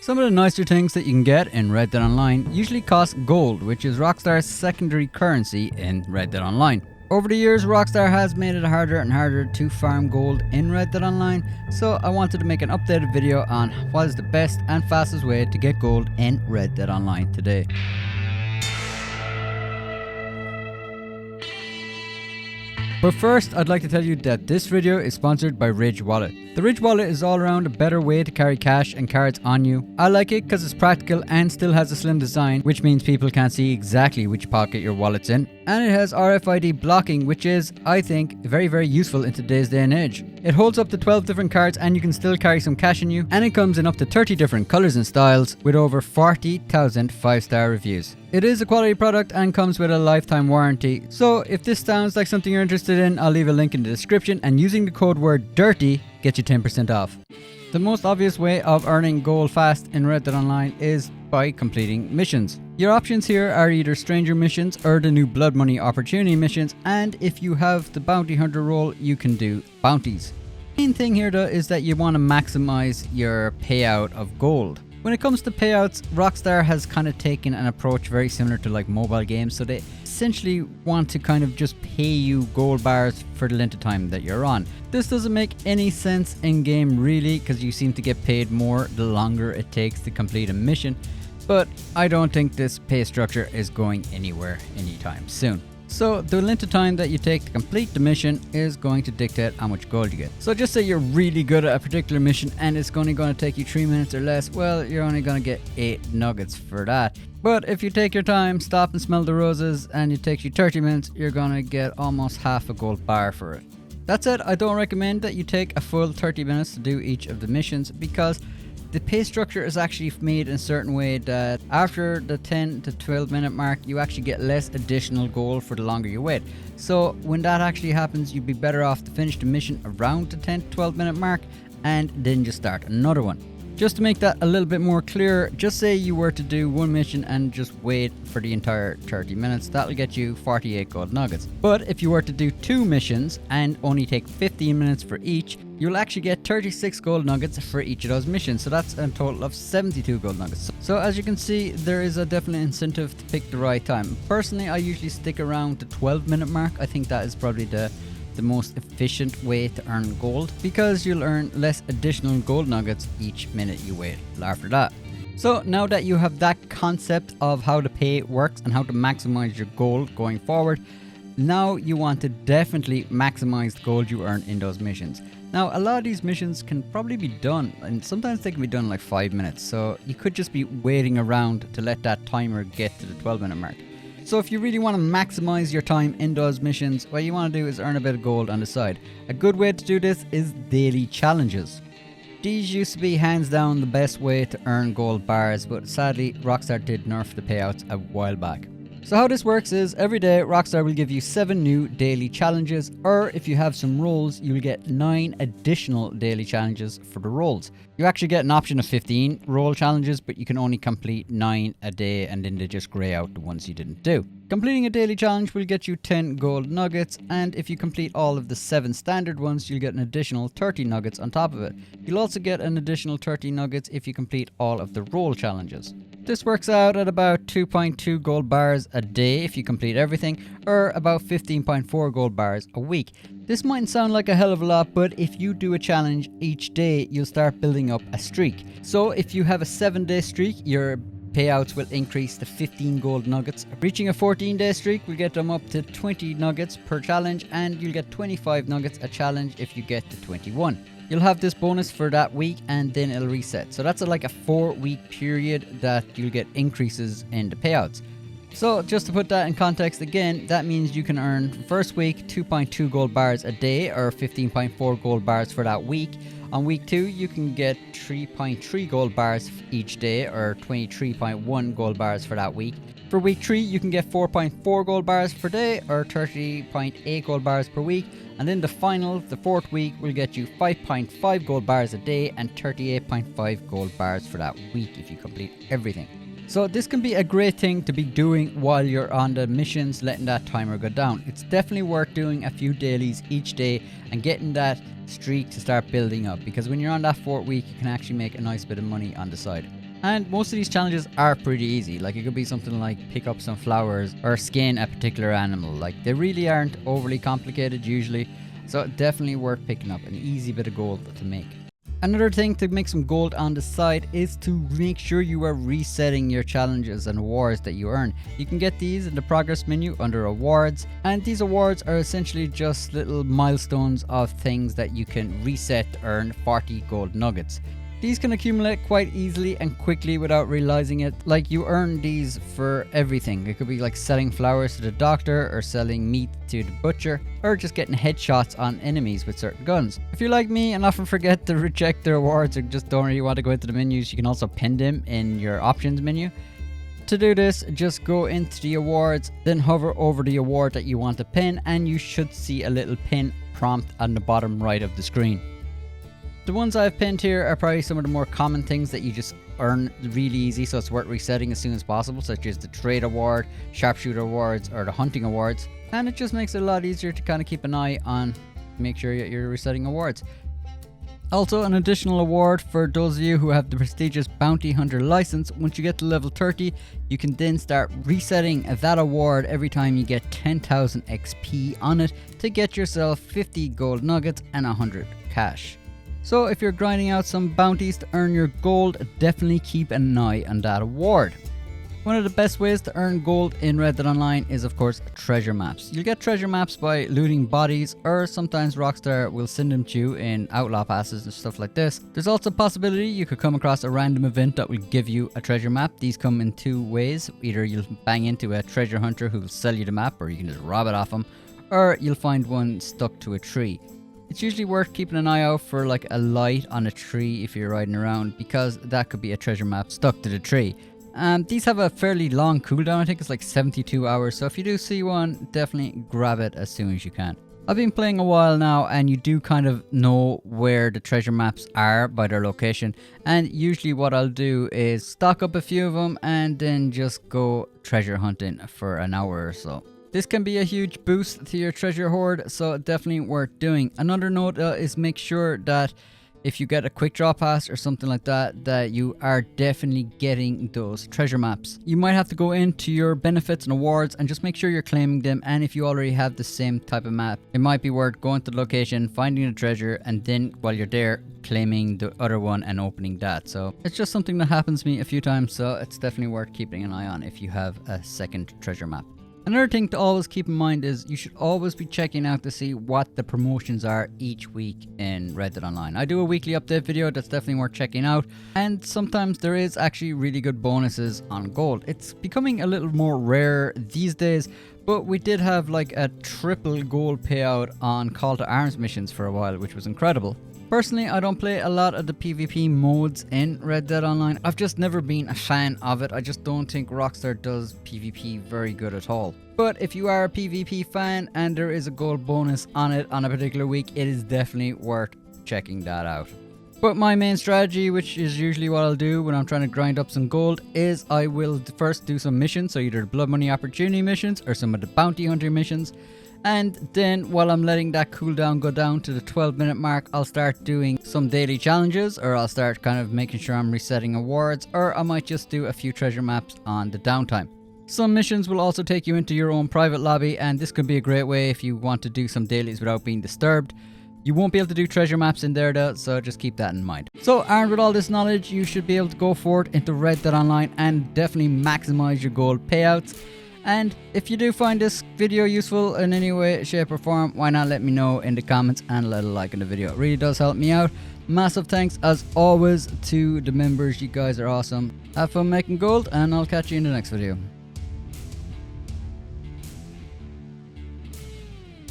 Some of the nicer things that you can get in Red Dead Online usually cost gold, which is Rockstar's secondary currency in Red Dead Online. Over the years, Rockstar has made it harder and harder to farm gold in Red Dead Online, so I wanted to make an updated video on what is the best and fastest way to get gold in Red Dead Online today. But first, I'd like to tell you that this video is sponsored by Ridge Wallet. The Ridge Wallet is all around a better way to carry cash and cards on you. I like it because it's practical and still has a slim design, which means people can't see exactly which pocket your wallet's in. And it has RFID blocking, which is, I think, very useful in today's day and age. It holds up to 12 different cards and you can still carry some cash in you, and it comes in up to 30 different colors and styles with over 40,000 5-star reviews. It is a quality product and comes with a lifetime warranty, so if this sounds like something you're interested in, I'll leave a link in the description, and using the code word DIRTY gets you 10% off. The most obvious way of earning gold fast in Red Dead Online is by completing missions. Your options here are either stranger missions or the new blood money opportunity missions, and if you have the bounty hunter role, you can do bounties. The main thing here though is that you want to maximize your payout of gold. When it comes to payouts, Rockstar has kind of taken an approach very similar to like mobile games, so they essentially want to kind of just pay you gold bars for the length of time that you're on. This doesn't make any sense in game really, because you seem to get paid more the longer it takes to complete a mission, but I don't think this pay structure is going anywhere anytime soon. So the length of time that you take to complete the mission is going to dictate how much gold you get. So just say you're really good at a particular mission and it's only going to take you 3 minutes or less, well, you're only going to get 8 nuggets for that. But if you take your time, stop and smell the roses, and it takes you 30 minutes, you're going to get almost half a gold bar for it. That said, I don't recommend that you take a full 30 minutes to do each of the missions, because the pay structure is actually made in a certain way that after the 10 to 12 minute mark, you actually get less additional gold for the longer you wait. So when that actually happens, you'd be better off to finish the mission around the 10 to 12 minute mark and then just start another one. Just to make that a little bit more clear, just say you were to do one mission and just wait for the entire 30 minutes, that'll get you 48 gold nuggets. But if you were to do 2 missions and only take 15 minutes for each, you'll actually get 36 gold nuggets for each of those missions, so that's a total of 72 gold nuggets. So as you can see, there is a definite incentive to pick the right time. Personally, I usually stick around the 12-minute mark. I think that is probably the most efficient way to earn gold, because you'll earn less additional gold nuggets each minute you wait after that. So now that you have that concept of how the pay works and how to maximize your gold going forward, now you want to definitely maximize the gold you earn in those missions. Now a lot of these missions can probably be done, and sometimes they can be done in like 5 minutes, so you could just be waiting around to let that timer get to the 12-minute mark. So if you really want to maximize your time in those missions, what you want to do is earn a bit of gold on the side. A good way to do this is daily challenges. These used to be hands down the best way to earn gold bars, but sadly Rockstar did nerf the payouts a while back. So how this works is every day Rockstar will give you 7 new daily challenges, or if you have some roles, you'll get 9 additional daily challenges for the roles. You actually get an option of 15 role challenges, but you can only complete 9 a day, and then they just grey out the ones you didn't do. Completing a daily challenge will get you 10 gold nuggets, and if you complete all of the 7 standard ones, you'll get an additional 30 nuggets on top of it. You'll also get an additional 30 nuggets if you complete all of the role challenges. This works out at about 2.2 gold bars a day if you complete everything, or about 15.4 gold bars a week. This mightn't sound like a hell of a lot, but if you do a challenge each day, you'll start building up a streak. So if you have a 7-day streak, your payouts will increase to 15 gold nuggets. Reaching a 14-day streak will get them up to 20 nuggets per challenge, and you'll get 25 nuggets a challenge if you get to 21. You'll have this bonus for that week and then it'll reset. So that's like a 4-week period that you'll get increases in the payouts. So just to put that in context again, that means you can earn first week 2.2 gold bars a day, or 15.4 gold bars for that week. On week 2 you can get 3.3 gold bars each day, or 23.1 gold bars for that week. For week 3 you can get 4.4 gold bars per day, or 30.8 gold bars per week. And then the 4th week will get you 5.5 gold bars a day and 38.5 gold bars for that week if you complete everything. So this can be a great thing to be doing while you're on the missions, letting that timer go down. It's definitely worth doing a few dailies each day and getting that streak to start building up, because when you're on that 4th week you can actually make a nice bit of money on the side. And most of these challenges are pretty easy. Like it could be something like pick up some flowers or skin a particular animal. Like they really aren't overly complicated usually. So definitely worth picking up, an easy bit of gold to make. Another thing to make some gold on the side is to make sure you are resetting your challenges and awards that you earn. You can get these in the progress menu under awards, and these awards are essentially just little milestones of things that you can reset to earn 40 gold nuggets. These can accumulate quite easily and quickly without realizing it. Like you earn these for everything. It could be like selling flowers to the doctor, or selling meat to the butcher, or just getting headshots on enemies with certain guns. If you're like me and often forget to reject the rewards or just don't really want to go into the menus, you can also pin them in your options menu. To do this, just go into the awards, then hover over the award that you want to pin, and you should see a little pin prompt on the bottom right of the screen. The ones I've pinned here are probably some of the more common things that you just earn really easy, so it's worth resetting as soon as possible, such as the trade award, sharpshooter awards, or the hunting awards. And it just makes it a lot easier to kind of keep an eye on, make sure that you're resetting awards. Also, an additional award for those of you who have the prestigious Bounty Hunter license. Once you get to level 30, you can then start resetting that award every time you get 10,000 XP on it to get yourself 50 gold nuggets and 100 cash. So if you're grinding out some bounties to earn your gold, definitely keep an eye on that award. One of the best ways to earn gold in Red Dead Online is of course treasure maps. You'll get treasure maps by looting bodies, or sometimes Rockstar will send them to you in outlaw passes and stuff like this. There's also a possibility you could come across a random event that will give you a treasure map. These come in two ways. Either you'll bang into a treasure hunter who will sell you the map, or you can just rob it off him, or you'll find one stuck to a tree. It's usually worth keeping an eye out for like a light on a tree if you're riding around, because that could be a treasure map stuck to the tree. These have a fairly long cooldown. I think it's like 72 hours, so if you do see one, definitely grab it as soon as you can. I've been playing a while now, and you do kind of know where the treasure maps are by their location, and usually what I'll do is stock up a few of them and then just go treasure hunting for an hour or so. This can be a huge boost to your treasure hoard, so definitely worth doing. Another note is make sure that if you get a quick draw pass or something like that, that you are definitely getting those treasure maps. You might have to go into your benefits and awards and just make sure you're claiming them, and if you already have the same type of map, it might be worth going to the location, finding the treasure, and then while you're there, claiming the other one and opening that. So it's just something that happens to me a few times, so it's definitely worth keeping an eye on if you have a second treasure map. Another thing to always keep in mind is you should always be checking out to see what the promotions are each week in Red Dead Online. I do a weekly update video that's definitely worth checking out, and sometimes there is actually really good bonuses on gold. It's becoming a little more rare these days, but we did have like a triple gold payout on Call to Arms missions for a while, which was incredible. Personally, I don't play a lot of the PvP modes in Red Dead Online. I've just never been a fan of it. I just don't think Rockstar does PvP very good at all. But if you are a PvP fan and there is a gold bonus on it on a particular week, it is definitely worth checking that out. But my main strategy, which is usually what I'll do when I'm trying to grind up some gold, is I will first do some missions, so either the Blood Money Opportunity missions or some of the Bounty Hunter missions. And then while I'm letting that cooldown go down to the 12-minute mark, I'll start doing some daily challenges, or I'll start kind of making sure I'm resetting awards, or I might just do a few treasure maps on the downtime. Some missions will also take you into your own private lobby, and this could be a great way if you want to do some dailies without being disturbed. You won't be able to do treasure maps in there though, so just keep that in mind. So armed with all this knowledge, you should be able to go forward into Red Dead Online and definitely maximize your gold payouts. And if you do find this video useful in any way, shape or form, why not let me know in the comments and let a like on the video. It really does help me out. Massive thanks as always to the members. You guys are awesome. Have fun making gold, and I'll catch you in the next video.